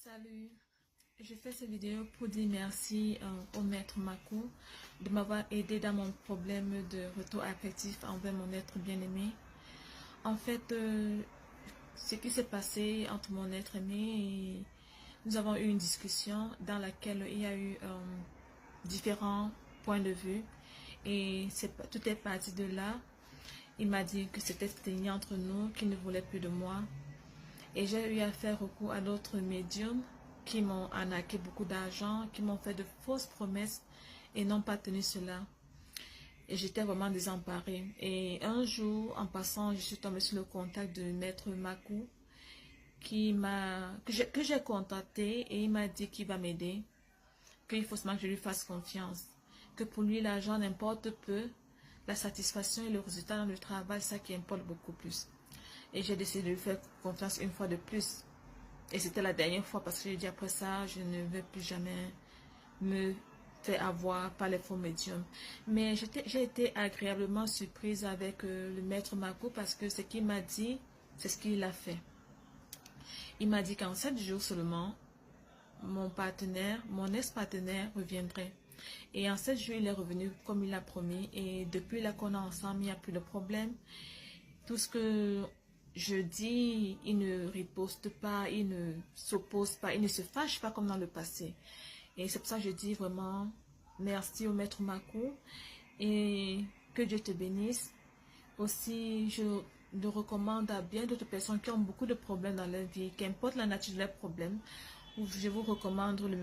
Salut, je fais cette vidéo pour dire merci au maître Makou de m'avoir aidé dans mon problème de retour affectif envers mon être bien-aimé. En fait, ce qui s'est passé entre mon être aimé et nous avons eu une discussion dans laquelle il y a eu différents points de vue et tout est parti de là. Il m'a dit que c'était fini entre nous, qu'il ne voulait plus de moi. Et j'ai eu à faire recours à d'autres médiums qui m'ont arnaqué beaucoup d'argent, qui m'ont fait de fausses promesses et n'ont pas tenu cela. Et j'étais vraiment désemparée. Et un jour, en passant, je suis tombée sur le contact de maître Makou que j'ai contacté et il m'a dit qu'il va m'aider, qu'il faut seulement que je lui fasse confiance, que pour lui l'argent n'importe peu, la satisfaction et le résultat dans le travail, ça qui importe beaucoup plus. Et j'ai décidé de lui faire confiance une fois de plus. Et c'était la dernière fois parce que j'ai dit après ça, je ne vais plus jamais me faire avoir par les faux médiums. Mais j'ai été agréablement surprise avec le maître Makou parce que ce qu'il m'a dit, c'est ce qu'il a fait. Il m'a dit qu'en 7 jours seulement, mon ex-partenaire reviendrait. Et en 7 jours, il est revenu comme il l'a promis. Et depuis là qu'on est ensemble, il n'y a plus de problème. Tout ce que je dis, il ne riposte pas, il ne s'oppose pas, il ne se fâche pas comme dans le passé. Et c'est pour ça que je dis vraiment merci au maître Makou et que Dieu te bénisse. Aussi, je le recommande à bien d'autres personnes qui ont beaucoup de problèmes dans leur vie, qu'importe la nature de leurs problèmes. Je vous recommande le